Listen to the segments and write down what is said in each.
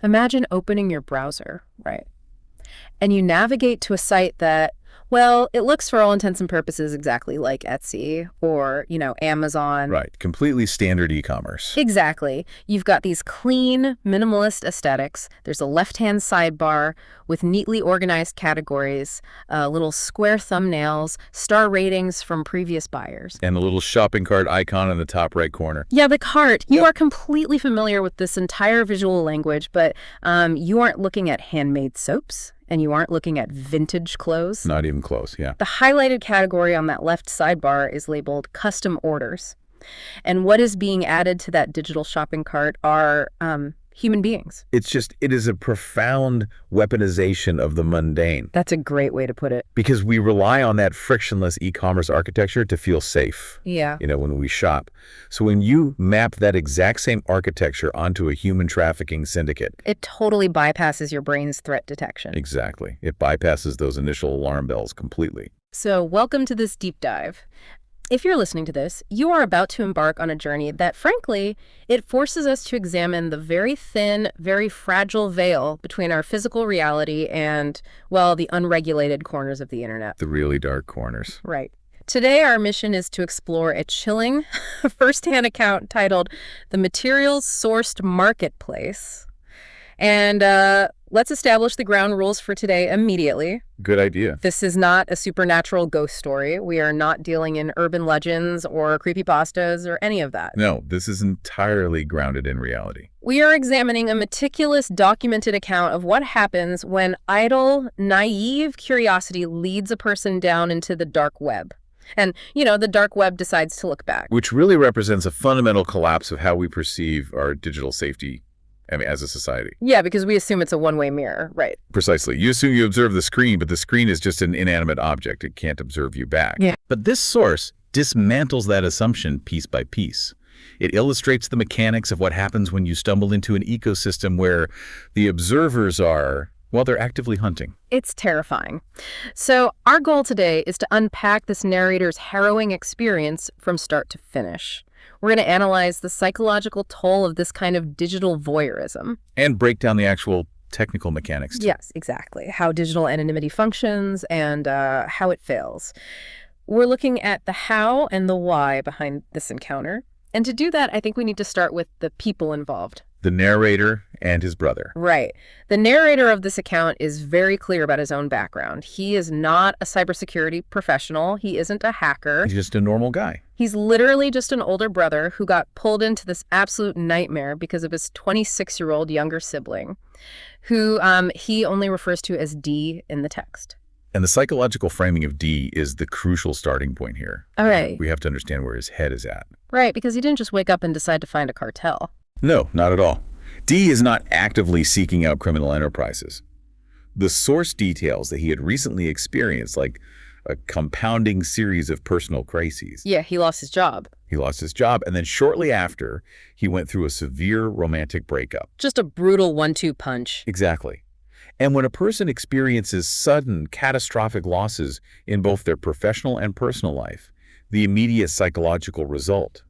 Imagine opening your browser, right? And you navigate to a site that, well, it looks for all intents and purposes exactly like Etsy or, Amazon. Right. Completely standard e-commerce. Exactly. You've got these clean, minimalist aesthetics. There's a left-hand sidebar with neatly organized categories, little square thumbnails, star ratings from previous buyers. And the little shopping cart icon in the top right corner. Yeah, the cart. You are completely familiar with this entire visual language, but you aren't looking at handmade soaps. And you aren't looking at vintage clothes. Not even close, yeah. The highlighted category on that left sidebar is labeled custom orders. And what is being added to that digital shopping cart are human beings. It is a profound weaponization of the mundane. That's a great way to put it. Because we rely on that frictionless e-commerce architecture to feel safe. Yeah. When we shop. So when you map that exact same architecture onto a human trafficking syndicate, it totally bypasses your brain's threat detection. Exactly. It bypasses those initial alarm bells completely. So welcome to this deep dive. If you're listening to this, you are about to embark on a journey that, frankly, it forces us to examine the very thin, very fragile veil between our physical reality and, well, the unregulated corners of the internet. The really dark corners. Right. Today, our mission is to explore a chilling first-hand account titled The Materials Sourced Marketplace. And let's establish the ground rules for today immediately. Good idea. This is not a supernatural ghost story. We are not dealing in urban legends or creepypastas or any of that. No, this is entirely grounded in reality. We are examining a meticulous, documented account of what happens when idle, naive curiosity leads a person down into the dark web. And, the dark web decides to look back. Which really represents a fundamental collapse of how we perceive our digital safety as a society. Yeah, because we assume it's a one-way mirror, right? Precisely. You assume you observe the screen, but the screen is just an inanimate object. It can't observe you back. Yeah. But this source dismantles that assumption piece by piece. It illustrates the mechanics of what happens when you stumble into an ecosystem where the observers are, well, they're actively hunting. It's terrifying. So our goal today is to unpack this narrator's harrowing experience from start to finish. We're going to analyze the psychological toll of this kind of digital voyeurism. And break down the actual technical mechanics, too. Yes, exactly. How digital anonymity functions and how it fails. We're looking at the how and the why behind this encounter. And to do that, I think we need to start with the people involved. The narrator and his brother. Right. The narrator of this account is very clear about his own background. He is not a cybersecurity professional. He isn't a hacker. He's just a normal guy. He's literally just an older brother who got pulled into this absolute nightmare because of his 26-year-old younger sibling, who he only refers to as D in the text. And the psychological framing of D is the crucial starting point here. All right. We have to understand where his head is at. Right, because he didn't just wake up and decide to find a cartel. No, not at all. D is not actively seeking out criminal enterprises. The source details that he had recently experienced, like a compounding series of personal crises. Yeah, he lost his job. He lost his job, and then shortly after, he went through a severe romantic breakup. Just a brutal 1-2 punch. Exactly. And when a person experiences sudden, catastrophic losses in both their professional and personal life, the immediate psychological result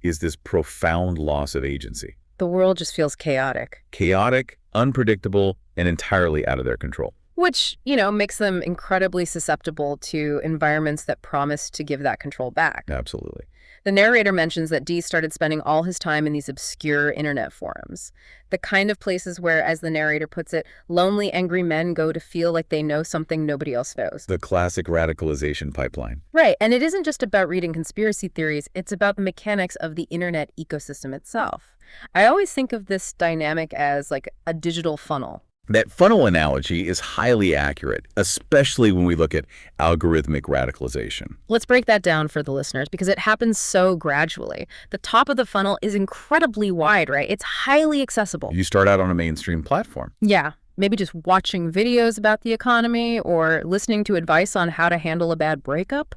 is this profound loss of agency. The world just feels chaotic. Chaotic, unpredictable, and entirely out of their control. Which, makes them incredibly susceptible to environments that promise to give that control back. Absolutely. The narrator mentions that Dee started spending all his time in these obscure internet forums. The kind of places where, as the narrator puts it, lonely, angry men go to feel like they know something nobody else knows. The classic radicalization pipeline. Right, and it isn't just about reading conspiracy theories, it's about the mechanics of the internet ecosystem itself. I always think of this dynamic as like a digital funnel. That funnel analogy is highly accurate, especially when we look at algorithmic radicalization. Let's break that down for the listeners because it happens so gradually. The top of the funnel is incredibly wide, right? It's highly accessible. You start out on a mainstream platform. Yeah, maybe just watching videos about the economy or listening to advice on how to handle a bad breakup.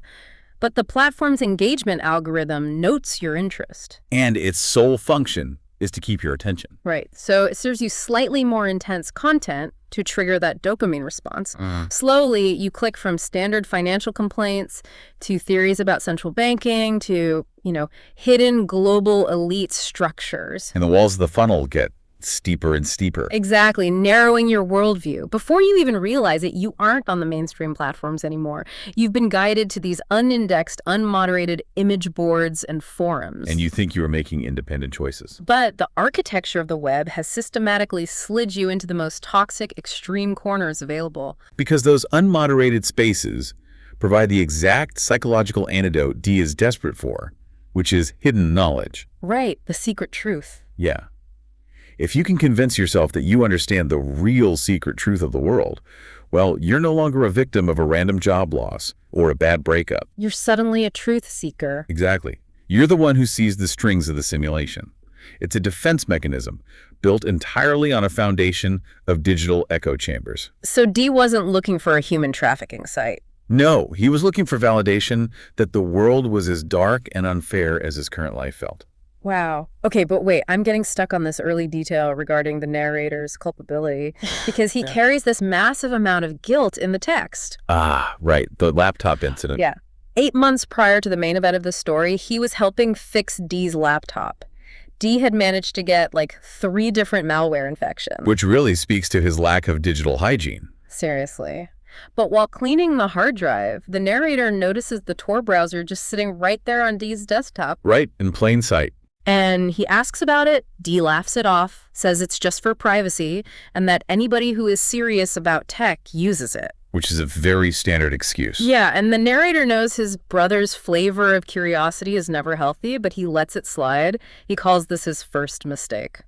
But the platform's engagement algorithm notes your interest. And its sole function is to keep your attention. Right. So it serves you slightly more intense content to trigger that dopamine response. Slowly, you click from standard financial complaints to theories about central banking to, hidden global elite structures. And the walls of the funnel get steeper and steeper. Exactly, narrowing your worldview. Before you even realize it, you aren't on the mainstream platforms anymore. You've been guided to these unindexed, unmoderated image boards and forums. And you think you are making independent choices. But the architecture of the web has systematically slid you into the most toxic, extreme corners available. Because those unmoderated spaces provide the exact psychological antidote Dee is desperate for, which is hidden knowledge. Right, the secret truth. Yeah. If you can convince yourself that you understand the real secret truth of the world, well, you're no longer a victim of a random job loss or a bad breakup. You're suddenly a truth seeker. Exactly. You're the one who sees the strings of the simulation. It's a defense mechanism built entirely on a foundation of digital echo chambers. So Dee wasn't looking for a human trafficking site. No, he was looking for validation that the world was as dark and unfair as his current life felt. Wow. Okay, but wait, I'm getting stuck on this early detail regarding the narrator's culpability because he carries this massive amount of guilt in the text. Ah, right. The laptop incident. Yeah. 8 months prior to the main event of the story, he was helping fix Dee's laptop. Dee had managed to get like 3 different malware infections. Which really speaks to his lack of digital hygiene. Seriously. But while cleaning the hard drive, the narrator notices the Tor browser just sitting right there on Dee's desktop. Right, in plain sight. And he asks about it, Dee laughs it off, says it's just for privacy, and that anybody who is serious about tech uses it. Which is a very standard excuse. Yeah, and the narrator knows his brother's flavor of curiosity is never healthy, but he lets it slide. He calls this his first mistake.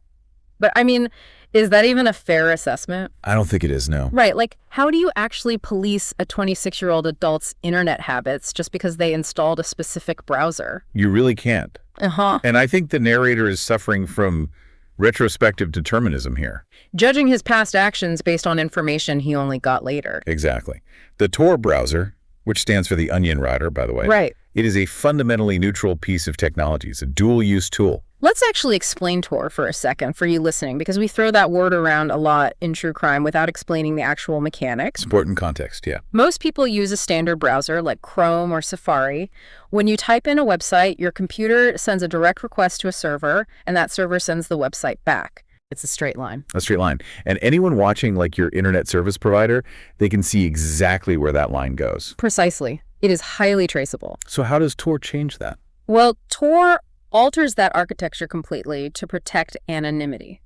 But I mean, is that even a fair assessment? I don't think it is, no. Right, like how do you actually police a 26-year-old adult's internet habits just because they installed a specific browser? You really can't. Uh-huh. And I think the narrator is suffering from retrospective determinism here. Judging his past actions based on information he only got later. Exactly. The Tor browser, which stands for the Onion Router, by the way. Right. It is a fundamentally neutral piece of technology. It's a dual-use tool. Let's actually explain Tor for a second for you listening, because we throw that word around a lot in true crime without explaining the actual mechanics. Important context, yeah. Most people use a standard browser like Chrome or Safari. When you type in a website, your computer sends a direct request to a server, and that server sends the website back. It's a straight line. A straight line. And anyone watching like your internet service provider, they can see exactly where that line goes. Precisely. It is highly traceable. So how does Tor change that? Well, Tor alters that architecture completely to protect anonymity.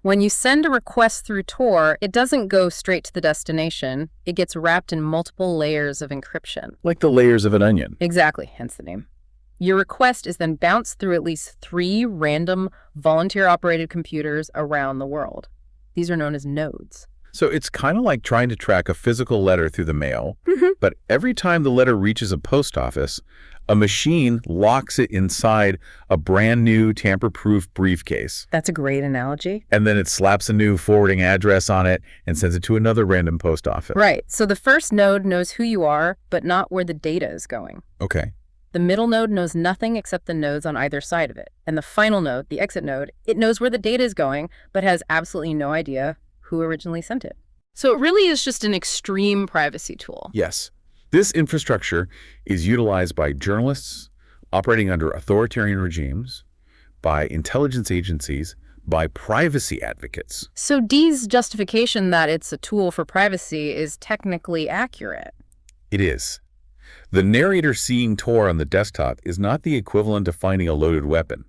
When you send a request through Tor, it doesn't go straight to the destination. It gets wrapped in multiple layers of encryption. Like the layers of an onion. Exactly, hence the name. Your request is then bounced through at least 3 random volunteer-operated computers around the world. These are known as nodes. So it's kind of like trying to track a physical letter through the mail, but every time the letter reaches a post office, a machine locks it inside a brand new tamper-proof briefcase. That's a great analogy. And then it slaps a new forwarding address on it and sends it to another random post office. Right. So the first node knows who you are, but not where the data is going. Okay. The middle node knows nothing except the nodes on either side of it. And the final node, the exit node, it knows where the data is going, but has absolutely no idea who originally sent it. So it really is just an extreme privacy tool. Yes. This infrastructure is utilized by journalists operating under authoritarian regimes, by intelligence agencies, by privacy advocates. So Dee's justification that it's a tool for privacy is technically accurate. It is. The narrator seeing Tor on the desktop is not the equivalent of finding a loaded weapon.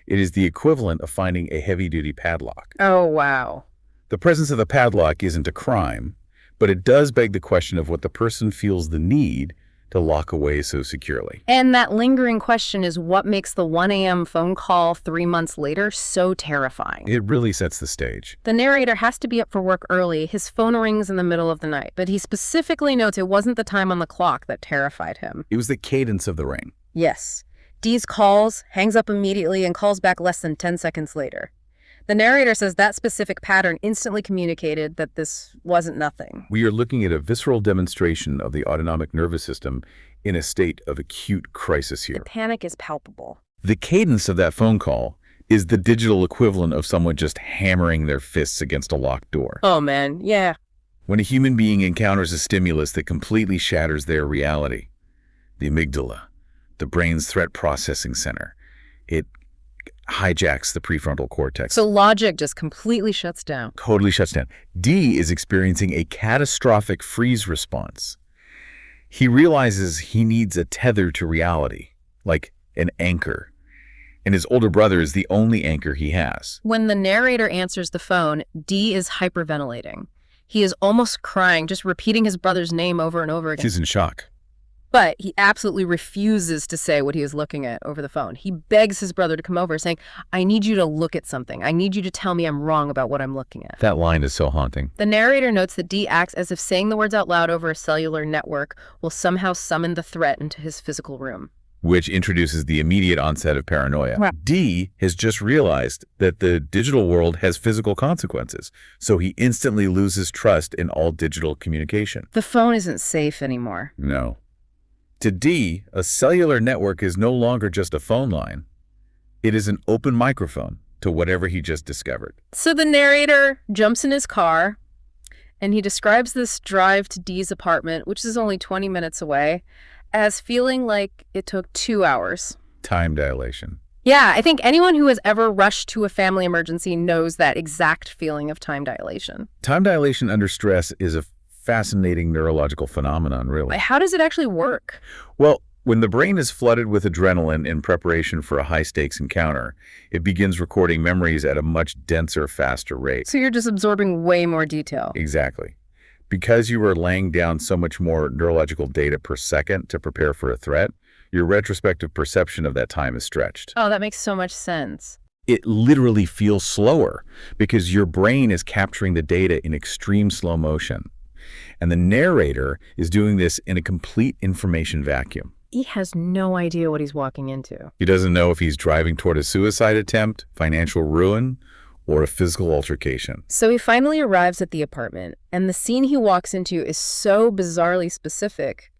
It is the equivalent of finding a heavy-duty padlock. Oh, wow. The presence of the padlock isn't a crime, but it does beg the question of what the person feels the need to lock away so securely. And that lingering question is what makes the 1 a.m. phone call 3 months later so terrifying. It really sets the stage. The narrator has to be up for work early. His phone rings in the middle of the night, but he specifically notes it wasn't the time on the clock that terrified him. It was the cadence of the ring. Yes. Dee's calls, hangs up immediately, and calls back less than 10 seconds later. The narrator says that specific pattern instantly communicated that this wasn't nothing. We are looking at a visceral demonstration of the autonomic nervous system in a state of acute crisis here. The panic is palpable. The cadence of that phone call is the digital equivalent of someone just hammering their fists against a locked door. Oh, man, yeah. When a human being encounters a stimulus that completely shatters their reality, the amygdala, the brain's threat processing center, it hijacks the prefrontal cortex. So logic just completely shuts down. Totally shuts down. D is experiencing a catastrophic freeze response. He realizes he needs a tether to reality, like an anchor. And his older brother is the only anchor he has. When the narrator answers the phone, D is hyperventilating. He is almost crying, just repeating his brother's name over and over again. He's in shock. But he absolutely refuses to say what he is looking at over the phone. He begs his brother to come over, saying, I need you to look at something. I need you to tell me I'm wrong about what I'm looking at. That line is so haunting. The narrator notes that D acts as if saying the words out loud over a cellular network will somehow summon the threat into his physical room. Which introduces the immediate onset of paranoia. Right. D has just realized that the digital world has physical consequences, so he instantly loses trust in all digital communication. The phone isn't safe anymore. No. To D, a cellular network is no longer just a phone line. It is an open microphone to whatever he just discovered. So the narrator jumps in his car, and he describes this drive to D's apartment, which is only 20 minutes away, as feeling like it took 2 hours. Time dilation. Yeah, I think anyone who has ever rushed to a family emergency knows that exact feeling of time dilation. Time dilation under stress is a fascinating neurological phenomenon, really. How does it actually work? Well, when the brain is flooded with adrenaline in preparation for a high-stakes encounter, it begins recording memories at a much denser, faster rate. So you're just absorbing way more detail. Exactly. Because you are laying down so much more neurological data per second to prepare for a threat, your retrospective perception of that time is stretched. Oh, that makes so much sense. It literally feels slower because your brain is capturing the data in extreme slow motion. And the narrator is doing this in a complete information vacuum. He has no idea what he's walking into. He doesn't know if he's driving toward a suicide attempt, financial ruin, or a physical altercation. So he finally arrives at the apartment, and the scene he walks into is so bizarrely specific.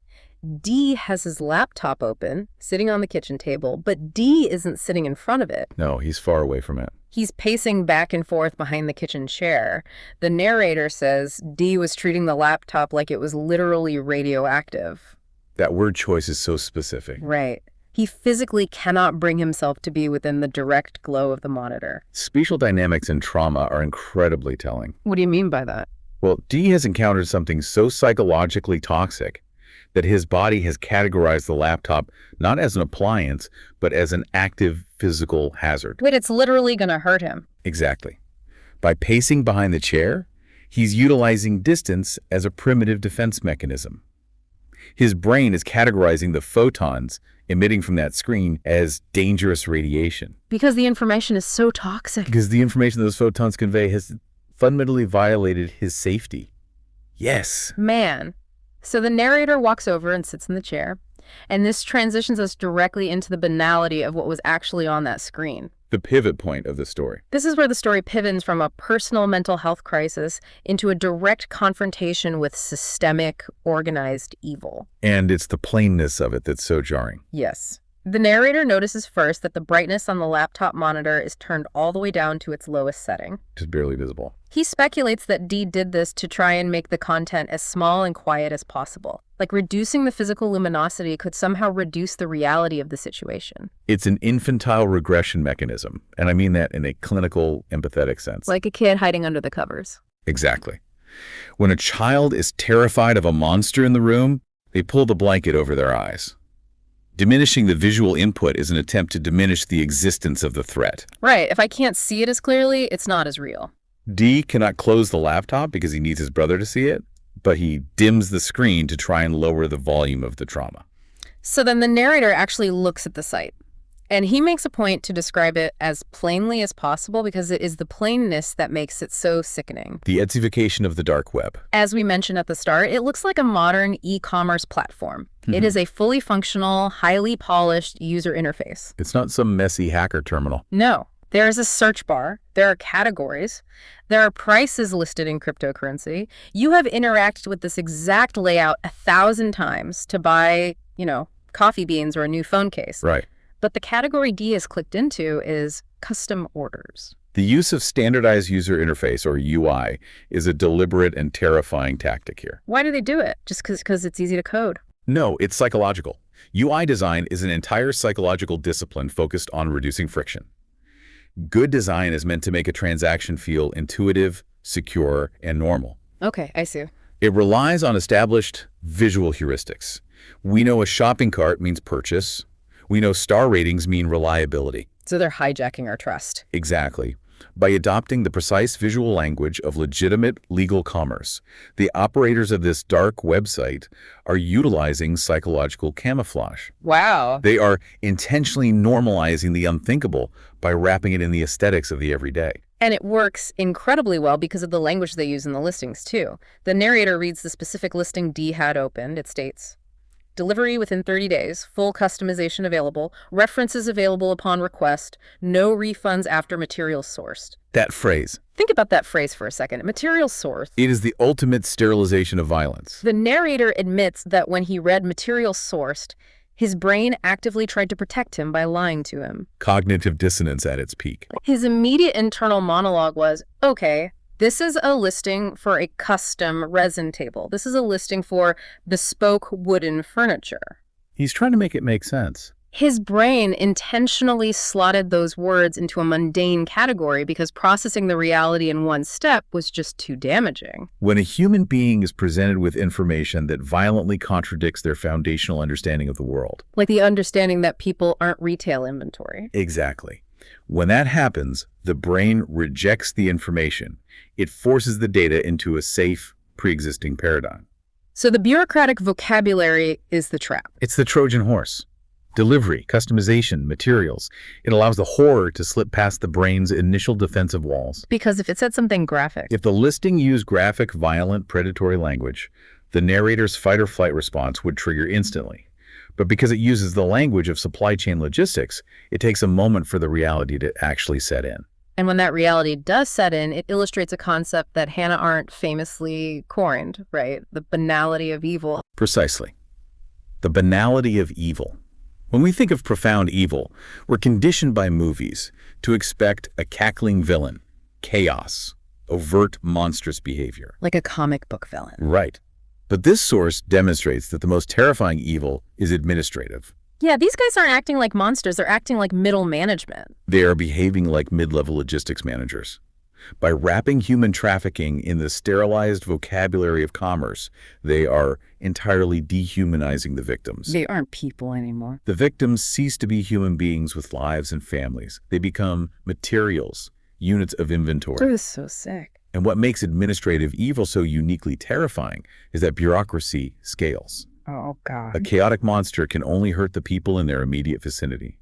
D has his laptop open, sitting on the kitchen table, but D isn't sitting in front of it. No, he's far away from it. He's pacing back and forth behind the kitchen chair. The narrator says D was treating the laptop like it was literally radioactive. That word choice is so specific. Right. He physically cannot bring himself to be within the direct glow of the monitor. Spatial dynamics in trauma are incredibly telling. What do you mean by that? Well, D has encountered something so psychologically toxic that his body has categorized the laptop not as an appliance, but as an active physical hazard. Wait, it's literally going to hurt him. Exactly. By pacing behind the chair, he's utilizing distance as a primitive defense mechanism. His brain is categorizing the photons emitting from that screen as dangerous radiation. Because the information is so toxic. Because the information those photons convey has fundamentally violated his safety. Yes. Man. So the narrator walks over and sits in the chair, and this transitions us directly into the banality of what was actually on that screen. The pivot point of the story. This is where the story pivots from a personal mental health crisis into a direct confrontation with systemic, organized evil. And it's the plainness of it that's so jarring. Yes. The narrator notices first that the brightness on the laptop monitor is turned all the way down to its lowest setting. Just barely visible. He speculates that D did this to try and make the content as small and quiet as possible. Like reducing the physical luminosity could somehow reduce the reality of the situation. It's an infantile regression mechanism, and I mean that in a clinical, empathetic sense. Like a kid hiding under the covers. Exactly. When a child is terrified of a monster in the room, they pull the blanket over their eyes. Diminishing the visual input is an attempt to diminish the existence of the threat. Right. If I can't see it as clearly, it's not as real. D cannot close the laptop because he needs his brother to see it, but he dims the screen to try and lower the volume of the trauma. So then the narrator actually looks at the site, and he makes a point to describe it as plainly as possible because it is the plainness that makes it so sickening. The Etsification of the dark web. As we mentioned at the start, it looks like a modern e-commerce platform. It is a fully functional, highly polished user interface. It's not some messy hacker terminal. No. There is a search bar. There are categories. There are prices listed in cryptocurrency. You have interacted with this exact layout 1,000 times to buy, coffee beans or a new phone case. Right. But the category D is clicked into is custom orders. The use of standardized user interface, or UI, is a deliberate and terrifying tactic here. Why do they do it? Just because it's easy to code? No, it's psychological. UI design is an entire psychological discipline focused on reducing friction. Good design is meant to make a transaction feel intuitive, secure, and normal. Okay, I see. It relies on established visual heuristics. We know a shopping cart means purchase. We know star ratings mean reliability. So they're hijacking our trust. Exactly. By adopting the precise visual language of legitimate legal commerce, the operators of this dark website are utilizing psychological camouflage. Wow. They are intentionally normalizing the unthinkable by wrapping it in the aesthetics of the everyday. And it works incredibly well because of the language they use in the listings, too. The narrator reads the specific listing D had opened. It states, delivery within 30 days, full customization available, references available upon request, no refunds after materials sourced. That phrase. Think about that phrase for a second. Materials sourced. It is the ultimate sterilization of violence. The narrator admits that when he read materials sourced, his brain actively tried to protect him by lying to him. Cognitive dissonance at its peak. His immediate internal monologue was, okay, this is a listing for a custom resin table. This is a listing for bespoke wooden furniture. He's trying to make it make sense. His brain intentionally slotted those words into a mundane category because processing the reality in one step was just too damaging. When a human being is presented with information that violently contradicts their foundational understanding of the world. Like the understanding that people aren't retail inventory. Exactly. When that happens, the brain rejects the information. It forces the data into a safe, pre-existing paradigm. So the bureaucratic vocabulary is the trap. It's the Trojan horse. Delivery, customization, materials. It allows the horror to slip past the brain's initial defensive walls. Because if it said something graphic, If the listing used graphic, violent, predatory language, the narrator's fight-or-flight response would trigger instantly. But because it uses the language of supply chain logistics, it takes a moment for the reality to actually set in. and when that reality does set in, it illustrates a concept that Hannah Arendt famously coined, right? The banality of evil. Precisely. The banality of evil. When we think of profound evil, we're conditioned by movies to expect a cackling villain, chaos, overt monstrous behavior. Like a comic book villain. Right. But this source demonstrates that the most terrifying evil is administrative. Yeah, these guys aren't acting like monsters. They're acting like middle management. They are behaving like mid-level logistics managers. By wrapping human trafficking in the sterilized vocabulary of commerce, they are entirely dehumanizing the victims. They aren't people anymore. The victims cease to be human beings with lives and families. They become materials, units of inventory. They're so sick. And what makes administrative evil so uniquely terrifying is that bureaucracy scales. Oh, God. A chaotic monster can only hurt the people in their immediate vicinity.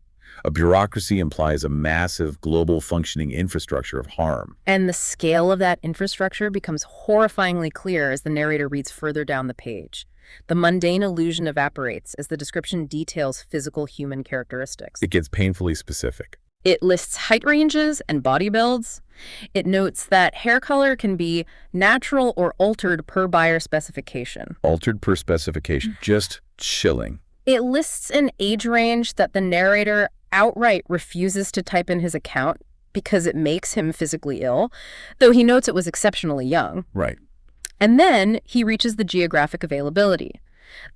A bureaucracy implies a massive, global functioning infrastructure of harm. And the scale of that infrastructure becomes horrifyingly clear as the narrator reads further down the page. The mundane illusion evaporates as the description details physical human characteristics. It gets painfully specific. It lists height ranges and body builds. It notes that hair color can be natural or altered per buyer specification. Altered per specification. Just chilling. It lists an age range that the narrator outright refuses to type in his account because it makes him physically ill, though he notes it was exceptionally young. Right. And then he reaches the geographic availability.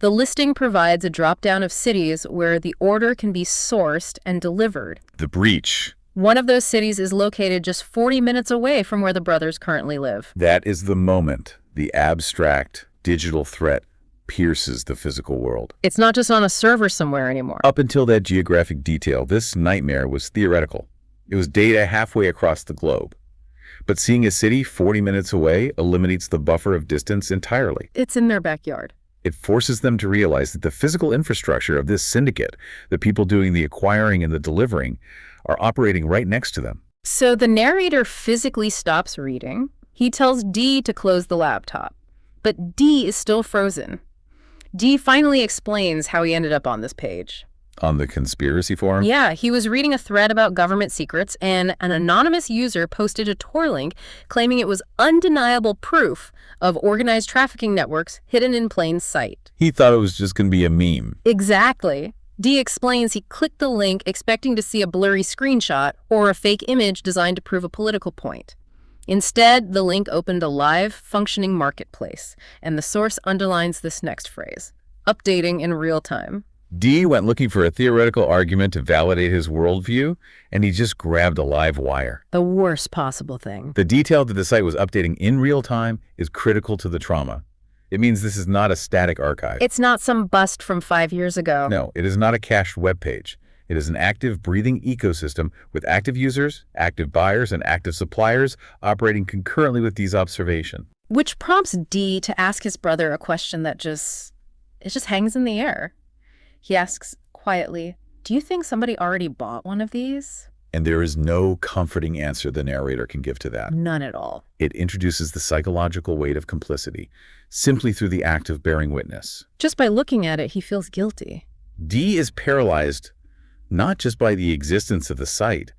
The listing provides a drop-down of cities where the order can be sourced and delivered. The breach. One of those cities is located just 40 minutes away from where the brothers currently live. That is the moment the abstract digital threat pierces the physical world. It's not just on a server somewhere anymore. Up until that geographic detail, this nightmare was theoretical. It was data halfway across the globe. But seeing a city 40 minutes away eliminates the buffer of distance entirely. It's in their backyard. It forces them to realize that the physical infrastructure of this syndicate, the people doing the acquiring and the delivering, are operating right next to them. So the narrator physically stops reading. He tells D to close the laptop. But D is still frozen. D finally explains how he ended up on this page. On the conspiracy forum? Yeah, he was reading a thread about government secrets, and an anonymous user posted a Tor link claiming it was undeniable proof of organized trafficking networks hidden in plain sight. He thought it was just going to be a meme. Exactly. D explains he clicked the link expecting to see a blurry screenshot or a fake image designed to prove a political point. Instead, the link opened a live, functioning marketplace, and the source underlines this next phrase, updating in real time. D went looking for a theoretical argument to validate his worldview, and he just grabbed a live wire. The worst possible thing. The detail that the site was updating in real time is critical to the trauma. It means this is not a static archive. It's not some bust from 5 years ago. No, it is not a cached web page. It is an active, breathing ecosystem with active users, active buyers, and active suppliers operating concurrently with D's observation. Which prompts D to ask his brother a question that just hangs in the air. He asks quietly, "Do you think somebody already bought one of these?" And there is no comforting answer the narrator can give to that. None at all. It introduces the psychological weight of complicity, simply through the act of bearing witness. Just by looking at it, he feels guilty. D is paralyzed not just by the existence of the site,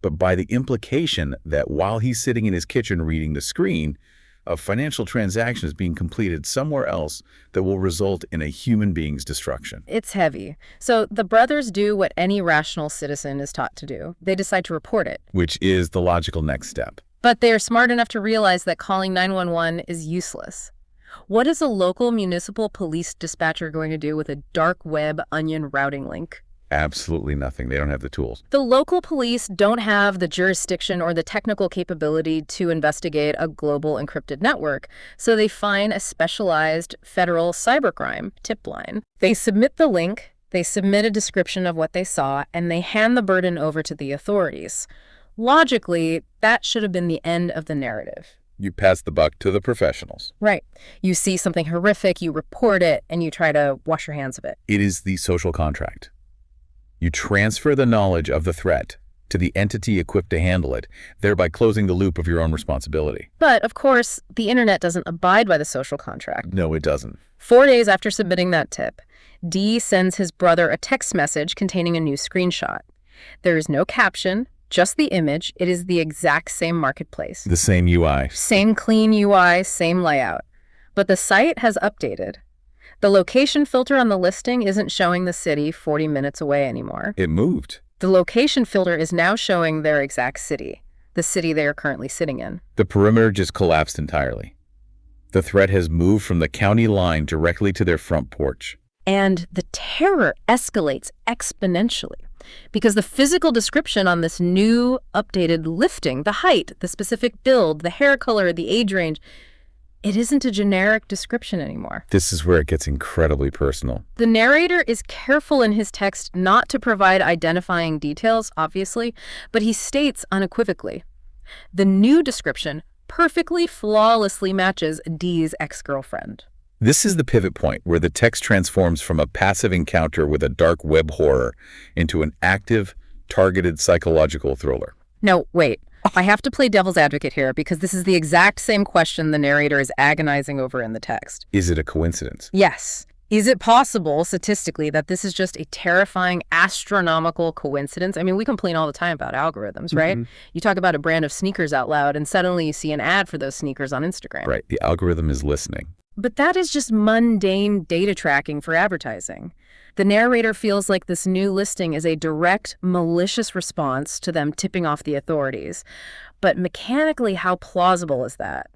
but by the implication that while he's sitting in his kitchen reading the screen, a financial transaction is being completed somewhere else that will result in a human being's destruction. It's heavy. So the brothers do what any rational citizen is taught to do. They decide to report it. Which is the logical next step. But they are smart enough to realize that calling 911 is useless. What is a local municipal police dispatcher going to do with a dark web onion routing link? Absolutely nothing. They don't have the tools. The local police don't have the jurisdiction or the technical capability to investigate a global encrypted network, so they find a specialized federal cybercrime tip line. They submit the link, they submit a description of what they saw, and they hand the burden over to the authorities. Logically, that should have been the end of the narrative. You pass the buck to the professionals. Right. You see something horrific, you report it, and you try to wash your hands of it. It is the social contract. You transfer the knowledge of the threat to the entity equipped to handle it, thereby closing the loop of your own responsibility. But, of course, the internet doesn't abide by the social contract. No, it doesn't. 4 days after submitting that tip, D sends his brother a text message containing a new screenshot. There is no caption, just the image. It is the exact same marketplace. The same UI. Same clean UI, same layout. But the site has updated. The location filter on the listing isn't showing the city 40 minutes away anymore. It moved. The location filter is now showing their exact city, the city they are currently sitting in. The perimeter just collapsed entirely. The threat has moved from the county line directly to their front porch. And the terror escalates exponentially because the physical description on this new updated listing, the height, the specific build, the hair color, the age range, it isn't a generic description anymore. This is where it gets incredibly personal. The narrator is careful in his text not to provide identifying details, obviously, but he states unequivocally, the new description perfectly, flawlessly matches D's ex-girlfriend. This is the pivot point where the text transforms from a passive encounter with a dark web horror into an active, targeted psychological thriller. No, wait. I have to play devil's advocate here because this is the exact same question the narrator is agonizing over in the text. Is it a coincidence? Yes. Is it possible, statistically, that this is just a terrifying, astronomical coincidence? I mean, we complain all the time about algorithms, right? You talk about a brand of sneakers out loud, and suddenly you see an ad for those sneakers on Instagram. Right. The algorithm is listening. But that is just mundane data tracking for advertising. The narrator feels like this new listing is a direct, malicious response to them tipping off the authorities. But mechanically, how plausible is that?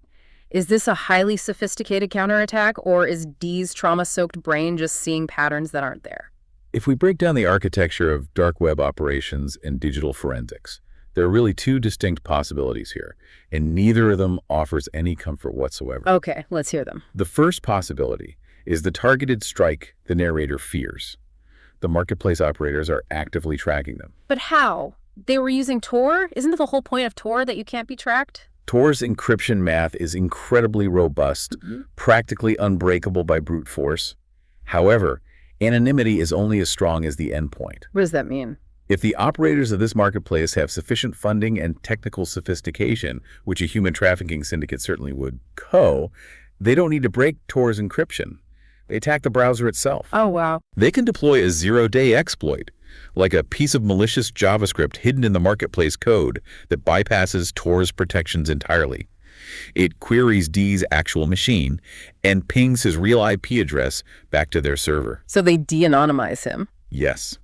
Is this a highly sophisticated counterattack, or is D's trauma-soaked brain just seeing patterns that aren't there? If we break down the architecture of dark web operations and digital forensics, there are really two distinct possibilities here, and neither of them offers any comfort whatsoever. Okay, let's hear them. The first possibility is the targeted strike the narrator fears. The marketplace operators are actively tracking them. But how? They were using Tor? Isn't it the whole point of Tor that you can't be tracked? Tor's encryption math is incredibly robust, practically unbreakable by brute force. However, anonymity is only as strong as the endpoint. What does that mean? If the operators of this marketplace have sufficient funding and technical sophistication, which a human trafficking syndicate certainly would, they don't need to break Tor's encryption. They attack the browser itself. Oh, wow. They can deploy a zero-day exploit, like a piece of malicious JavaScript hidden in the marketplace code that bypasses Tor's protections entirely. It queries D's actual machine and pings his real IP address back to their server. So they de-anonymize him? Yes.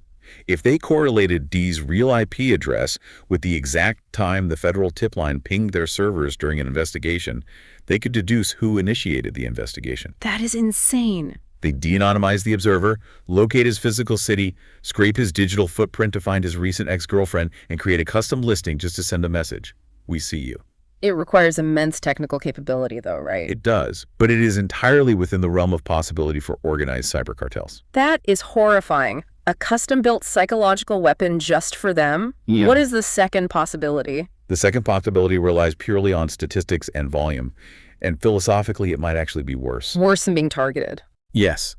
If they correlated D's real IP address with the exact time the federal tip line pinged their servers during an investigation, they could deduce who initiated the investigation. That is insane. They de-anonymize the observer, locate his physical city, scrape his digital footprint to find his recent ex-girlfriend, and create a custom listing just to send a message. We see you. It requires immense technical capability, though, right? It does, but it is entirely within the realm of possibility for organized cyber cartels. That is horrifying. A custom-built psychological weapon just for them? Yeah. What is the second possibility? The second possibility relies purely on statistics and volume, and philosophically it might actually be worse. Worse than being targeted. Yes.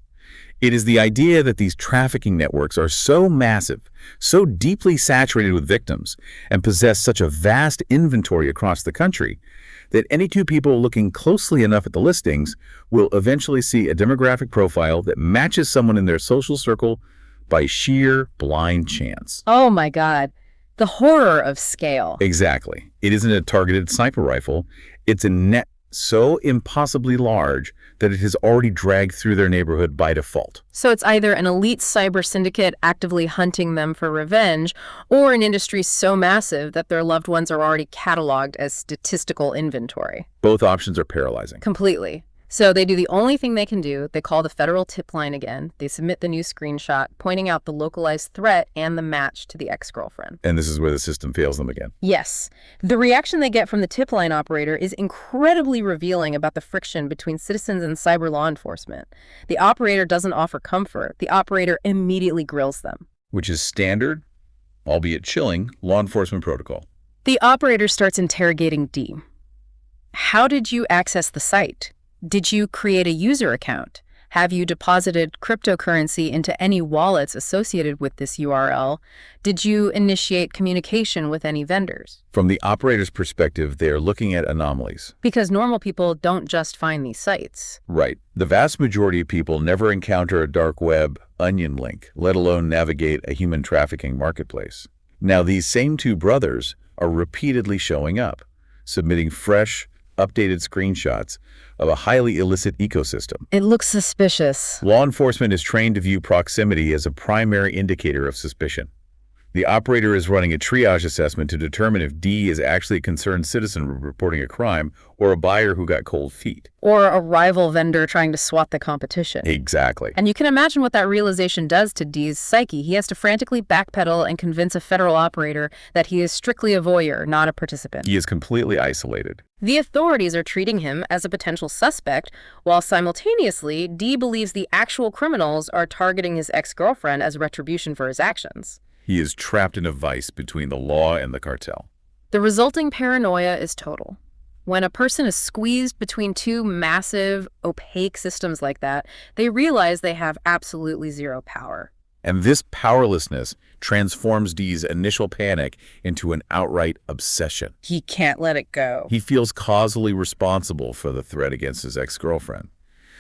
It is the idea that these trafficking networks are so massive, so deeply saturated with victims, and possess such a vast inventory across the country, that any two people looking closely enough at the listings will eventually see a demographic profile that matches someone in their social circle by sheer blind chance. Oh my God. The horror of scale. Exactly. It isn't a targeted sniper rifle. It's a net so impossibly large that it has already dragged through their neighborhood by default. So it's either an elite cyber syndicate actively hunting them for revenge, or an industry so massive that their loved ones are already cataloged as statistical inventory. Both options are paralyzing. Completely. So they do the only thing they can do. They call the federal tip line again. They submit the new screenshot, pointing out the localized threat and the match to the ex-girlfriend. And this is where the system fails them again. Yes. The reaction they get from the tip line operator is incredibly revealing about the friction between citizens and cyber law enforcement. The operator doesn't offer comfort. The operator immediately grills them. Which is standard, albeit chilling, law enforcement protocol. The operator starts interrogating D. How did you access the site? Did you create a user account? Have you deposited cryptocurrency into any wallets associated with this URL? Did you initiate communication with any vendors? From the operator's perspective, they are looking at anomalies. Because normal people don't just find these sites. Right. The vast majority of people never encounter a dark web onion link, let alone navigate a human trafficking marketplace. Now, these same two brothers are repeatedly showing up, submitting fresh, updated screenshots of a highly illicit ecosystem. It looks suspicious. Law enforcement is trained to view proximity as a primary indicator of suspicion. The operator is running a triage assessment to determine if D is actually a concerned citizen reporting a crime or a buyer who got cold feet. Or a rival vendor trying to swat the competition. Exactly. And you can imagine what that realization does to D's psyche. He has to frantically backpedal and convince a federal operator that he is strictly a voyeur, not a participant. He is completely isolated. The authorities are treating him as a potential suspect, while simultaneously, D believes the actual criminals are targeting his ex-girlfriend as retribution for his actions. He is trapped in a vice between the law and the cartel. The resulting paranoia is total. When a person is squeezed between two massive, opaque systems like that, they realize they have absolutely zero power. And this powerlessness transforms D's initial panic into an outright obsession. He can't let it go. He feels causally responsible for the threat against his ex-girlfriend,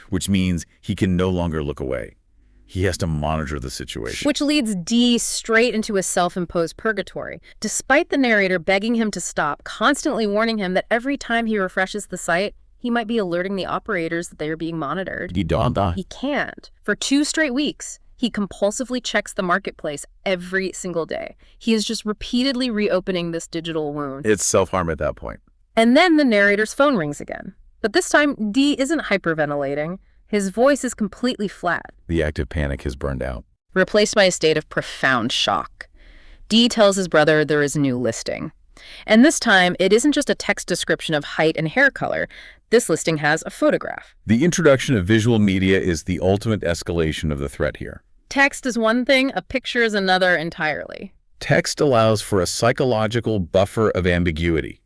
which means he can no longer look away. He has to monitor the situation. Which leads D straight into a self-imposed purgatory, despite the narrator begging him to stop, constantly warning him that every time he refreshes the site, he might be alerting the operators that they are being monitored. He can't. For 2 straight weeks, he compulsively checks the marketplace every single day. He is just repeatedly reopening this digital wound. It's self-harm at that point. And then the narrator's phone rings again. But this time, D isn't hyperventilating. His voice is completely flat. The active panic has burned out. Replaced by a state of profound shock. D tells his brother there is a new listing. And this time, it isn't just a text description of height and hair color. This listing has a photograph. The introduction of visual media is the ultimate escalation of the threat here. Text is one thing, a picture is another entirely. Text allows for a psychological buffer of ambiguity.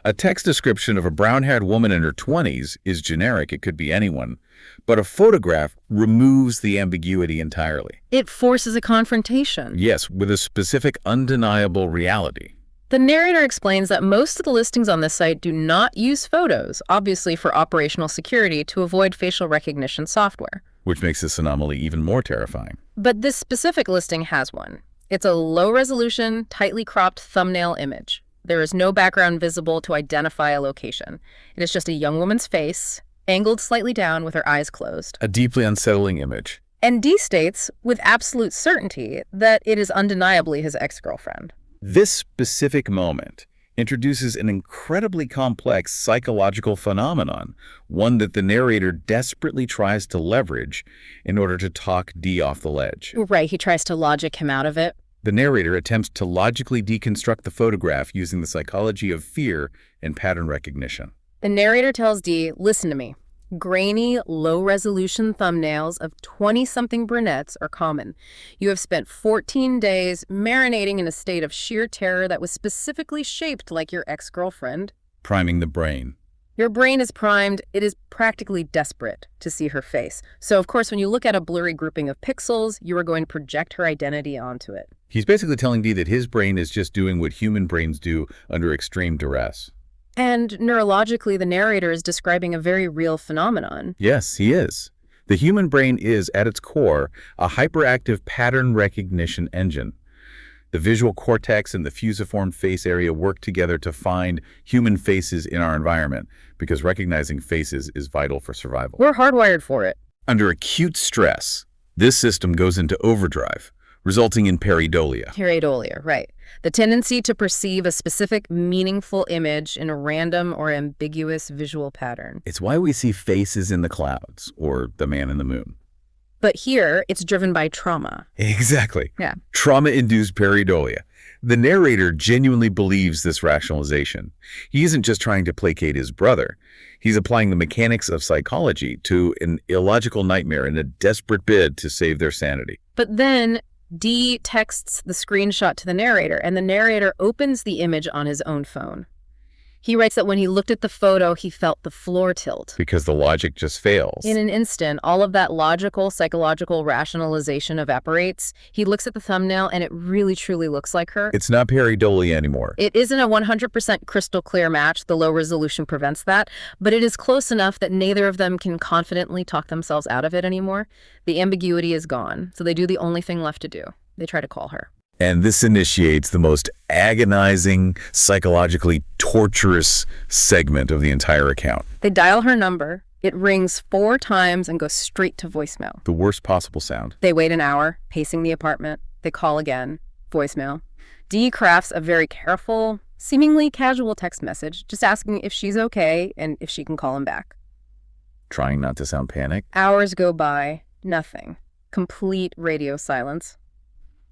A text description of a brown-haired woman in her 20s is generic, it could be anyone, but a photograph removes the ambiguity entirely. It forces a confrontation. Yes, with a specific, undeniable reality. The narrator explains that most of the listings on this site do not use photos, obviously for operational security to avoid facial recognition software. Which makes this anomaly even more terrifying. But this specific listing has one. It's a low-resolution, tightly cropped thumbnail image. There is no background visible to identify a location. It is just a young woman's face, angled slightly down with her eyes closed. A deeply unsettling image. And D states, with absolute certainty, that it is undeniably his ex-girlfriend. This specific moment introduces an incredibly complex psychological phenomenon, one that the narrator desperately tries to leverage in order to talk Dee off the ledge. Right, he tries to logic him out of it. The narrator attempts to logically deconstruct the photograph using the psychology of fear and pattern recognition. The narrator tells Dee, listen to me. Grainy, low-resolution thumbnails of 20-something brunettes are common. You have spent 14 days marinating in a state of sheer terror that was specifically shaped like your ex-girlfriend. Priming the brain. Your brain is primed. It is practically desperate to see her face. So, of course, when you look at a blurry grouping of pixels, you are going to project her identity onto it. He's basically telling Dee that his brain is just doing what human brains do under extreme duress. And neurologically, the narrator is describing a very real phenomenon. Yes, he is. The human brain is, at its core, a hyperactive pattern recognition engine. The visual cortex and the fusiform face area work together to find human faces in our environment, because recognizing faces is vital for survival. We're hardwired for it. Under acute stress, this system goes into overdrive, resulting in pareidolia. Pareidolia, right. The tendency to perceive a specific, meaningful image in a random or ambiguous visual pattern. It's why we see faces in the clouds, or the man in the moon. But here, it's driven by trauma. Exactly. Yeah. Trauma-induced pareidolia. The narrator genuinely believes this rationalization. He isn't just trying to placate his brother. He's applying the mechanics of psychology to an illogical nightmare in a desperate bid to save their sanity. But then Dee texts the screenshot to the narrator, and the narrator opens the image on his own phone. He writes that when he looked at the photo, he felt the floor tilt. Because the logic just fails. In an instant, all of that logical, psychological rationalization evaporates. He looks at the thumbnail, and it really, truly looks like her. It's not pareidolia anymore. It isn't a 100% crystal clear match. The low resolution prevents that. But it is close enough that neither of them can confidently talk themselves out of it anymore. The ambiguity is gone, so they do the only thing left to do. They try to call her. And this initiates the most agonizing, psychologically torturous segment of the entire account. They dial her number. It rings 4 times and goes straight to voicemail. The worst possible sound. They wait an hour, pacing the apartment. They call again. Voicemail. Dee crafts a very careful, seemingly casual text message, just asking if she's okay and if she can call him back. Trying not to sound panicked. Hours go by. Nothing. Complete radio silence.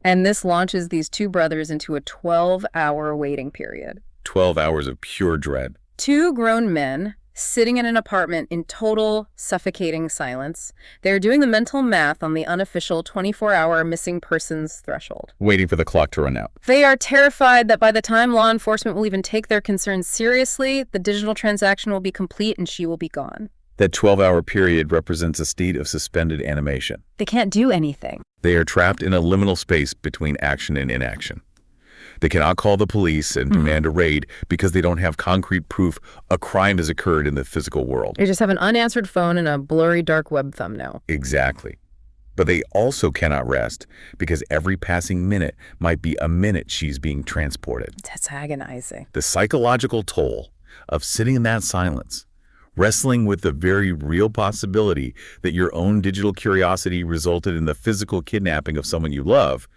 And this launches these two brothers into a 12-hour waiting period. 12 hours of pure dread. 2 grown men sitting in an apartment in total suffocating silence. They're doing the mental math on the unofficial 24-hour missing persons threshold. Waiting for the clock to run out. They are terrified that by the time law enforcement will even take their concerns seriously, the digital transaction will be complete and she will be gone. That 12-hour period represents a state of suspended animation. They can't do anything. They are trapped in a liminal space between action and inaction. They cannot call the police and demand a raid because they don't have concrete proof a crime has occurred in the physical world. They just have an unanswered phone and a blurry dark web thumbnail. Exactly. But they also cannot rest because every passing minute might be a minute she's being transported. That's agonizing. The psychological toll of sitting in that silence, wrestling with the very real possibility that your own digital curiosity resulted in the physical kidnapping of someone you love,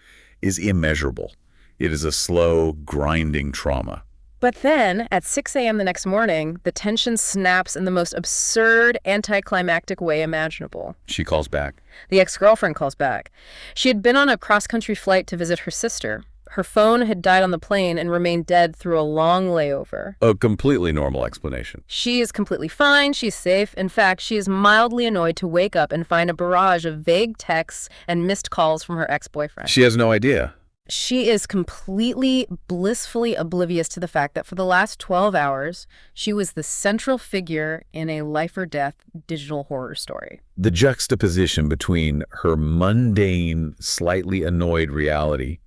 is immeasurable. It is a slow, grinding trauma. But then, at 6 a.m. the next morning, the tension snaps in the most absurd, anticlimactic way imaginable. She calls back. The ex-girlfriend calls back. She had been on a cross-country flight to visit her sister. Her phone had died on the plane and remained dead through a long layover. A completely normal explanation. She is completely fine. She's safe. In fact, she is mildly annoyed to wake up and find a barrage of vague texts and missed calls from her ex-boyfriend. She has no idea. She is completely, blissfully oblivious to the fact that for the last 12 hours, she was the central figure in a life-or-death digital horror story. The juxtaposition between her mundane, slightly annoyed reality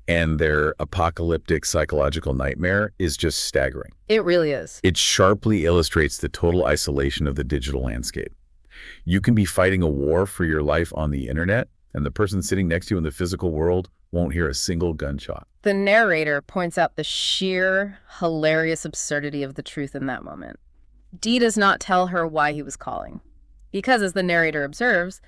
and their apocalyptic psychological nightmare is just staggering. It really is. It sharply illustrates the total isolation of the digital landscape. You can be fighting a war for your life on the internet, and the person sitting next to you in the physical world won't hear a single gunshot. The narrator points out the sheer, hilarious absurdity of the truth in that moment. Dee does not tell her why he was calling. Because, as the narrator observes,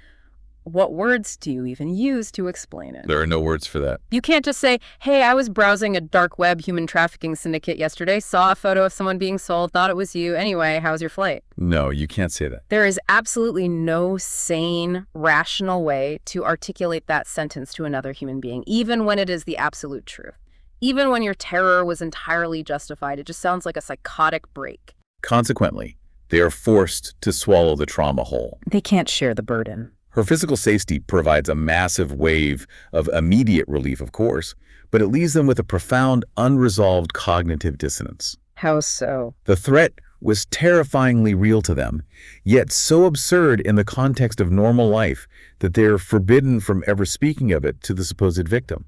what words do you even use to explain it? There are no words for that. You can't just say, hey, I was browsing a dark web human trafficking syndicate yesterday, saw a photo of someone being sold, thought it was you. Anyway, how's your flight? No, you can't say that. There is absolutely no sane, rational way to articulate that sentence to another human being, even when it is the absolute truth. Even when your terror was entirely justified, it just sounds like a psychotic break. Consequently, they are forced to swallow the trauma whole. They can't share the burden. Her physical safety provides a massive wave of immediate relief, of course, but it leaves them with a profound, unresolved cognitive dissonance. How so? The threat was terrifyingly real to them, yet so absurd in the context of normal life that they're forbidden from ever speaking of it to the supposed victim.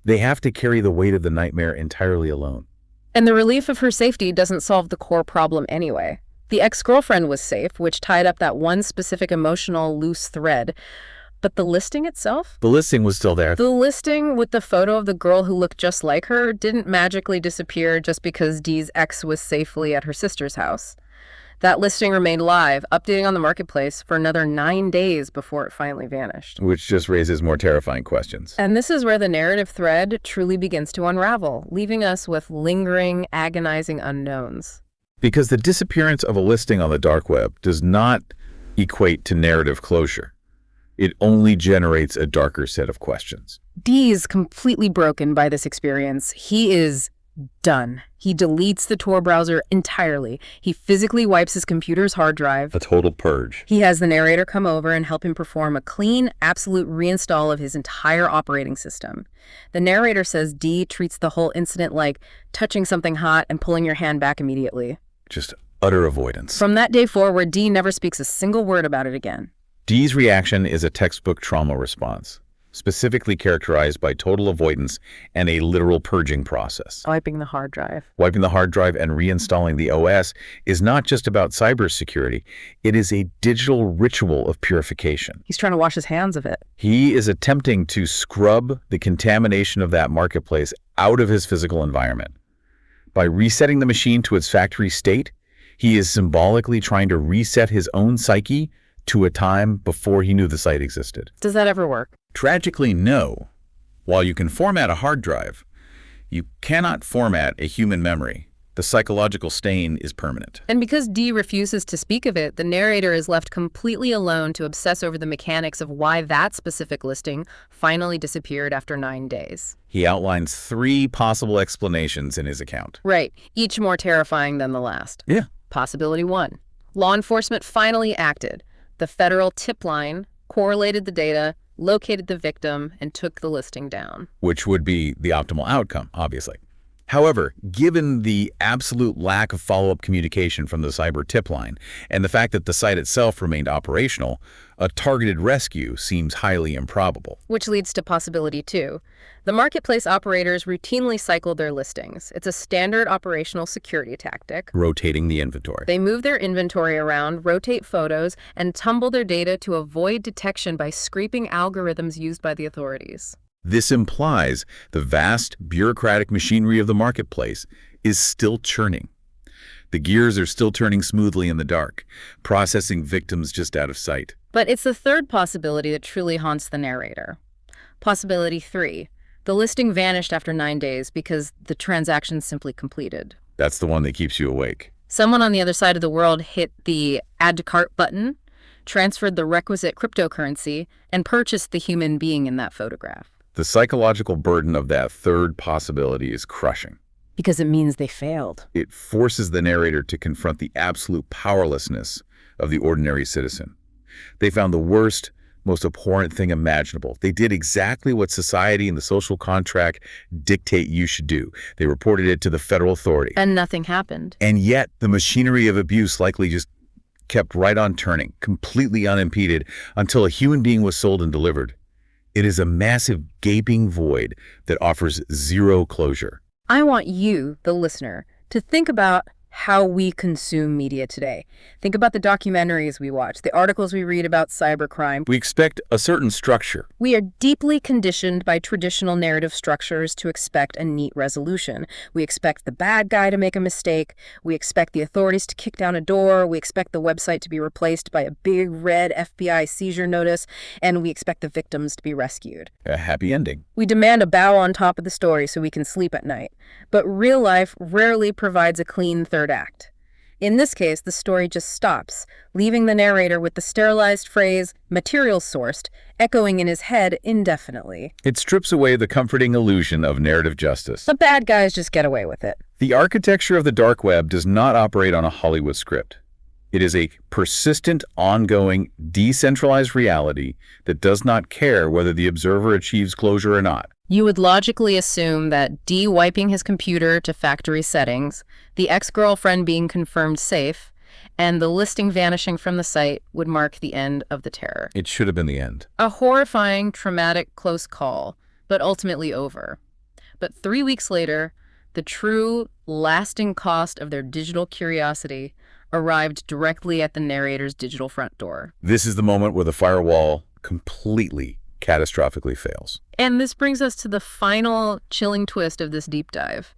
They have to carry the weight of the nightmare entirely alone. And the relief of her safety doesn't solve the core problem anyway. The ex-girlfriend was safe, which tied up that one specific emotional loose thread. But the listing itself? The listing was still there. The listing with the photo of the girl who looked just like her didn't magically disappear just because Dee's ex was safely at her sister's house. That listing remained live, updating on the marketplace for another 9 days before it finally vanished. Which just raises more terrifying questions. And this is where the narrative thread truly begins to unravel, leaving us with lingering, agonizing unknowns. Because the disappearance of a listing on the dark web does not equate to narrative closure. It only generates a darker set of questions. Dee is completely broken by this experience. He is done. He deletes the Tor browser entirely. He physically wipes his computer's hard drive. A total purge. He has the narrator come over and help him perform a clean, absolute reinstall of his entire operating system. The narrator says Dee treats the whole incident like touching something hot and pulling your hand back immediately. Just utter avoidance. From that day forward, Dee never speaks a single word about it again. Dee's reaction is a textbook trauma response, specifically characterized by total avoidance and a literal purging process. Wiping the hard drive. Wiping the hard drive and reinstalling the OS is not just about cybersecurity. It is a digital ritual of purification. He's trying to wash his hands of it. He is attempting to scrub the contamination of that marketplace out of his physical environment. By resetting the machine to its factory state, he is symbolically trying to reset his own psyche to a time before he knew the site existed. Does that ever work? Tragically, no. While you can format a hard drive, you cannot format a human memory. The psychological stain is permanent. And because Dee refuses to speak of it, the narrator is left completely alone to obsess over the mechanics of why that specific listing finally disappeared after 9 days. He outlines 3 possible explanations in his account. Right, each more terrifying than the last. Yeah. Possibility 1. Law enforcement finally acted. The federal tip line correlated the data, located the victim, and took the listing down. Which would be the optimal outcome, obviously. However, given the absolute lack of follow-up communication from the cyber tip line and the fact that the site itself remained operational, a targeted rescue seems highly improbable. Which leads to possibility 2. The marketplace operators routinely cycle their listings. It's a standard operational security tactic. Rotating the inventory. They move their inventory around, rotate photos, and tumble their data to avoid detection by scraping algorithms used by the authorities. This implies the vast bureaucratic machinery of the marketplace is still churning. The gears are still turning smoothly in the dark, processing victims just out of sight. But it's the third possibility that truly haunts the narrator. Possibility 3. The listing vanished after 9 days because the transaction simply completed. That's the one that keeps you awake. Someone on the other side of the world hit the Add to Cart button, transferred the requisite cryptocurrency, and purchased the human being in that photograph. The psychological burden of that third possibility is crushing. Because it means they failed. It forces the narrator to confront the absolute powerlessness of the ordinary citizen. They found the worst, most abhorrent thing imaginable. They did exactly what society and the social contract dictate you should do. They reported it to the federal authority. And nothing happened. And yet, the machinery of abuse likely just kept right on turning, completely unimpeded, until a human being was sold and delivered. It is a massive gaping void that offers zero closure. I want you, the listener, to think about how we consume media today. Think about the documentaries we watch, the articles we read about cybercrime. We expect a certain structure. We are deeply conditioned by traditional narrative structures to expect a neat resolution. We expect the bad guy to make a mistake. We expect the authorities to kick down a door. We expect the website to be replaced by a big red FBI seizure notice. And we expect the victims to be rescued. A happy ending. We demand a bow on top of the story so we can sleep at night. But real life rarely provides a clean third act. In this case, the story just stops, leaving the narrator with the sterilized phrase, material sourced, echoing in his head indefinitely. It strips away the comforting illusion of narrative justice. The bad guys just get away with it. The architecture of the dark web does not operate on a Hollywood script. It is a persistent, ongoing, decentralized reality that does not care whether the observer achieves closure or not. You would logically assume that D wiping his computer to factory settings, the ex-girlfriend being confirmed safe, and the listing vanishing from the site would mark the end of the terror. It should have been the end. A horrifying, traumatic, close call, but ultimately over. But 3 weeks later, the true, lasting cost of their digital curiosity arrived directly at the narrator's digital front door. This is the moment where the firewall completely, catastrophically fails. And this brings us to the final chilling twist of this deep dive.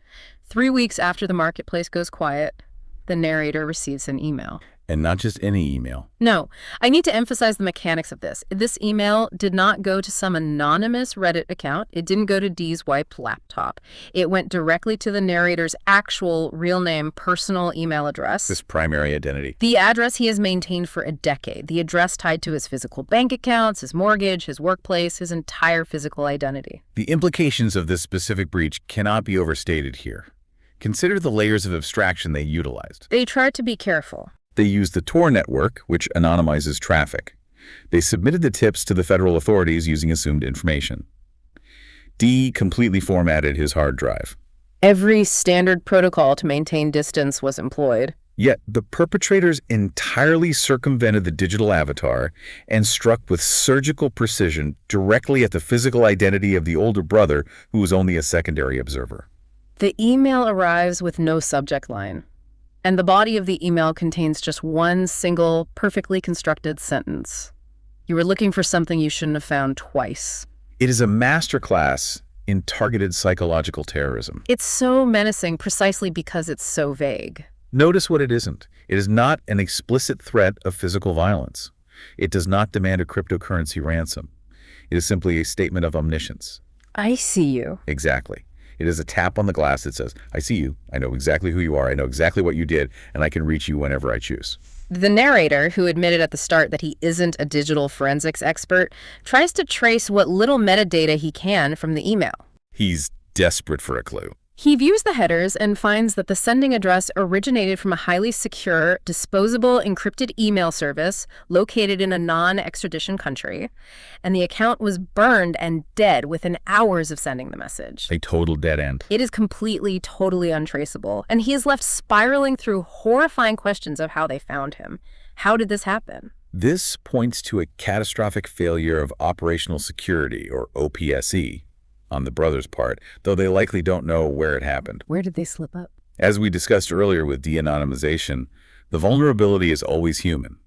3 weeks after the marketplace goes quiet, the narrator receives an email. And not just any email. No, I need to emphasize the mechanics of this. This email did not go to some anonymous Reddit account. It didn't go to Dee's wiped laptop. It went directly to the narrator's actual real name, personal email address. This primary identity. The address he has maintained for a decade. The address tied to his physical bank accounts, his mortgage, his workplace, his entire physical identity. The implications of this specific breach cannot be overstated here. Consider the layers of abstraction they utilized. They tried to be careful. They used the Tor network, which anonymizes traffic. They submitted the tips to the federal authorities using assumed information. D completely formatted his hard drive. Every standard protocol to maintain distance was employed. Yet the perpetrators entirely circumvented the digital avatar and struck with surgical precision directly at the physical identity of the older brother who was only a secondary observer. The email arrives with no subject line. And the body of the email contains just one single, perfectly constructed sentence. You were looking for something you shouldn't have found twice. It is a masterclass in targeted psychological terrorism. It's so menacing precisely because it's so vague. Notice what it isn't. It is not an explicit threat of physical violence. It does not demand a cryptocurrency ransom. It is simply a statement of omniscience. I see you. Exactly. It is a tap on the glass that says, I see you, I know exactly who you are, I know exactly what you did, and I can reach you whenever I choose. The narrator, who admitted at the start that he isn't a digital forensics expert, tries to trace what little metadata he can from the email. He's desperate for a clue. He views the headers and finds that the sending address originated from a highly secure, disposable, encrypted email service located in a non-extradition country, and the account was burned and dead within hours of sending the message. A total dead end. It is completely, totally untraceable, and he is left spiraling through horrifying questions of how they found him. How did this happen? This points to a catastrophic failure of operational security, or OPSE, on the brothers' part, though they likely don't know where it happened. Where did they slip up? As we discussed earlier with de-anonymization, the vulnerability is always human.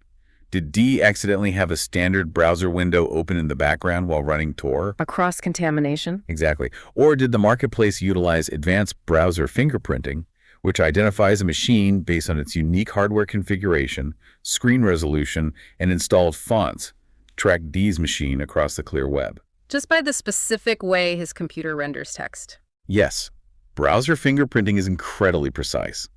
Did D accidentally have a standard browser window open in the background while running Tor? A cross-contamination? Exactly. Or did the marketplace utilize advanced browser fingerprinting, which identifies a machine based on its unique hardware configuration, screen resolution, and installed fonts, track D's machine across the clear web? Just by the specific way his computer renders text. Yes, browser fingerprinting is incredibly precise.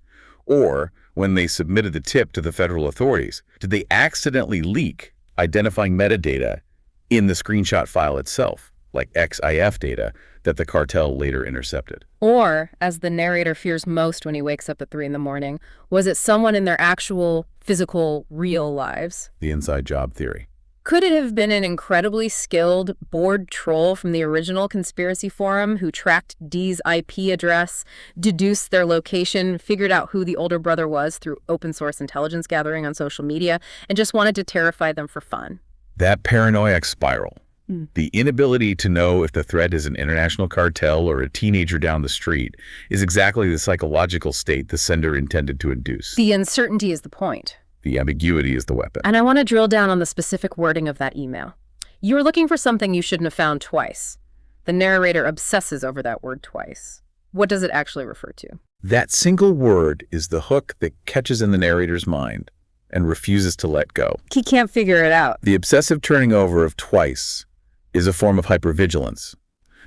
Or, when they submitted the tip to the federal authorities, did they accidentally leak identifying metadata in the screenshot file itself, like XIF data that the cartel later intercepted? Or, as the narrator fears most when he wakes up at 3 in the morning, was it someone in their actual, physical, real lives? The inside job theory. Could it have been an incredibly skilled, bored troll from the original conspiracy forum who tracked Dee's IP address, deduced their location, figured out who the older brother was through open source intelligence gathering on social media, and just wanted to terrify them for fun? That paranoid spiral, The inability to know if the threat is an international cartel or a teenager down the street is exactly the psychological state the sender intended to induce. The uncertainty is the point. The ambiguity is the weapon. And I want to drill down on the specific wording of that email. You were looking for something you shouldn't have found twice. The narrator obsesses over that word twice. What does it actually refer to? That single word is the hook that catches in the narrator's mind and refuses to let go. He can't figure it out. The obsessive turning over of twice is a form of hypervigilance.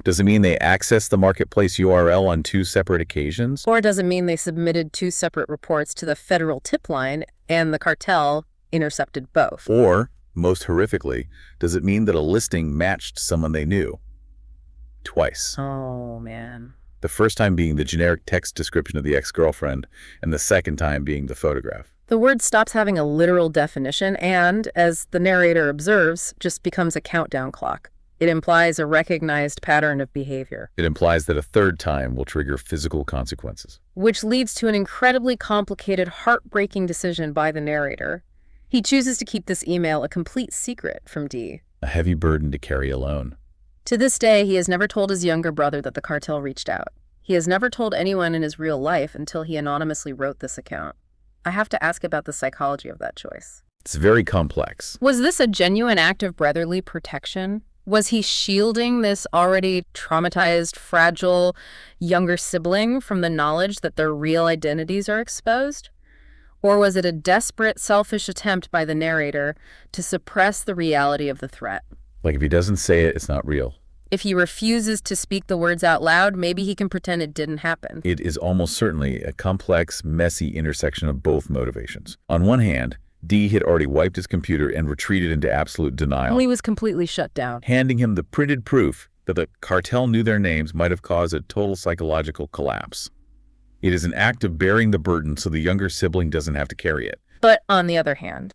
Does it mean they accessed the marketplace URL on 2 separate occasions? Or does it mean they submitted 2 separate reports to the federal tip line and the cartel intercepted both? Or, most horrifically, does it mean that a listing matched someone they knew? Twice. Oh, man. The first time being the generic text description of the ex-girlfriend, and the second time being the photograph. The word stops having a literal definition and, as the narrator observes, just becomes a countdown clock. It implies a recognized pattern of behavior. It implies that a third time will trigger physical consequences. Which leads to an incredibly complicated, heartbreaking decision by the narrator. He chooses to keep this email a complete secret from Dee. A heavy burden to carry alone. To this day, he has never told his younger brother that the cartel reached out. He has never told anyone in his real life until he anonymously wrote this account. I have to ask about the psychology of that choice. It's very complex. Was this a genuine act of brotherly protection? Was he shielding this already traumatized, fragile younger sibling from the knowledge that their real identities are exposed? Or was it a desperate, selfish attempt by the narrator to suppress the reality of the threat? Like if he doesn't say it, it's not real. If he refuses to speak the words out loud, maybe he can pretend it didn't happen. It is almost certainly a complex, messy intersection of both motivations. On one hand, Dee had already wiped his computer and retreated into absolute denial. He was completely shut down. Handing him the printed proof that the cartel knew their names might have caused a total psychological collapse. It is an act of bearing the burden so the younger sibling doesn't have to carry it. But on the other hand,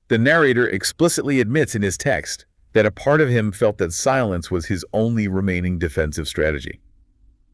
the narrator explicitly admits in his text that a part of him felt that silence was his only remaining defensive strategy.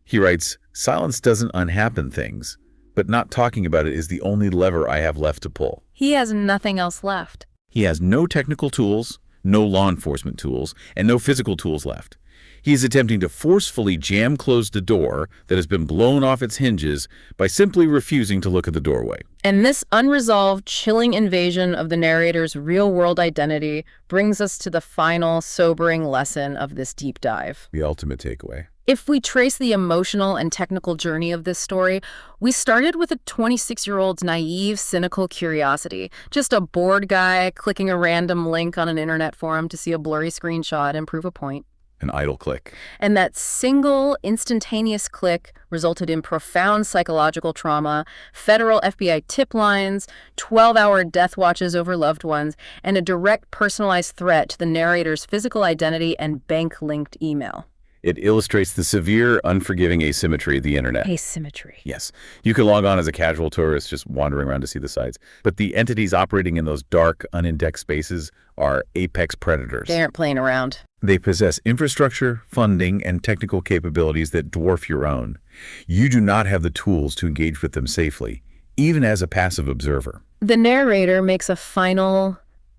He writes, "Silence doesn't unhappen things, but not talking about it is the only lever I have left to pull." he has nothing else left. He has no technical tools, no law enforcement tools, and no physical tools left. He is attempting to forcefully jam close the door that has been blown off its hinges by simply refusing to look at the doorway. And this unresolved, chilling invasion of the narrator's real-world identity brings us to the final, sobering lesson of this deep dive. The ultimate takeaway. If we trace the emotional and technical journey of this story, we started with a 26-year-old's naive, cynical curiosity. Just a bored guy clicking a random link on an internet forum to see a blurry screenshot and prove a point. An idle click. And that single, instantaneous click resulted in profound psychological trauma, federal FBI tip lines, 12-hour death watches over loved ones, and a direct personalized threat to the narrator's physical identity and bank-linked email. It illustrates the severe, unforgiving asymmetry of the internet. Asymmetry. Yes. You can log on as a casual tourist just wandering around to see the sites, but the entities operating in those dark, unindexed spaces are apex predators. They aren't playing around. They possess infrastructure, funding, and technical capabilities that dwarf your own. You do not have the tools to engage with them safely, even as a passive observer. The narrator makes a final,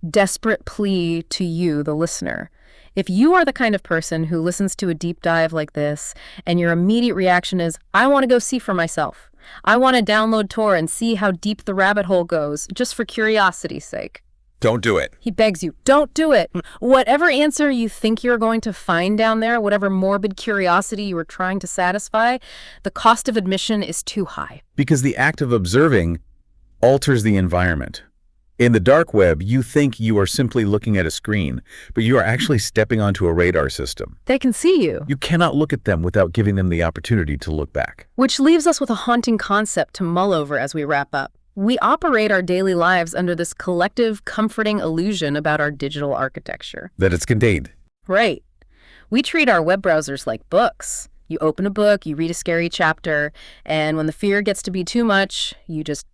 desperate plea to you, the listener. If you are the kind of person who listens to a deep dive like this, and your immediate reaction is, I want to go see for myself. I want to download Tor and see how deep the rabbit hole goes, just for curiosity's sake. Don't do it. He begs you, don't do it. Whatever answer you think you're going to find down there, whatever morbid curiosity you are trying to satisfy, the cost of admission is too high. Because the act of observing alters the environment. In the dark web, you think you are simply looking at a screen, but you are actually stepping onto a radar system. They can see you. You cannot look at them without giving them the opportunity to look back. Which leaves us with a haunting concept to mull over as we wrap up. We operate our daily lives under this collective, comforting illusion about our digital architecture. That it's contained. Right. We treat our web browsers like books. You open a book, you read a scary chapter, and when the fear gets to be too much, you just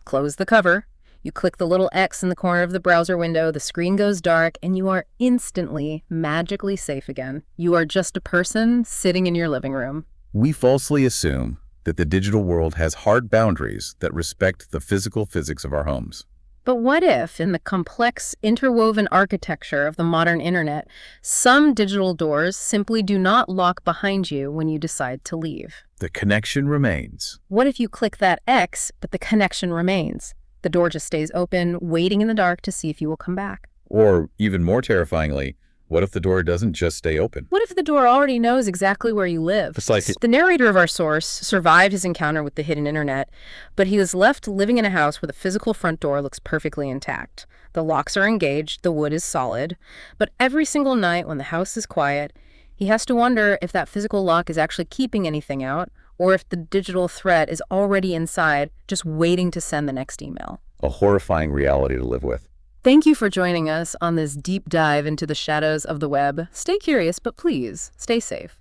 close the cover. You click the little X in the corner of the browser window, the screen goes dark, and you are instantly, magically safe again. You are just a person sitting in your living room. We falsely assume that the digital world has hard boundaries that respect the physical physics of our homes. But what if, in the complex, interwoven architecture of the modern internet, some digital doors simply do not lock behind you when you decide to leave? The connection remains. What if you click that X, but the connection remains? The door just stays open, waiting in the dark to see if you will come back. Or, even more terrifyingly, what if the door doesn't just stay open? What if the door already knows exactly where you live? It's like The narrator of our source survived his encounter with the hidden internet, but he was left living in a house where the physical front door looks perfectly intact. The locks are engaged, the wood is solid, but every single night when the house is quiet, he has to wonder if that physical lock is actually keeping anything out, or if the digital threat is already inside, just waiting to send the next email. a horrifying reality to live with. Thank you for joining us on this deep dive into the shadows of the web. Stay curious, but please, stay safe.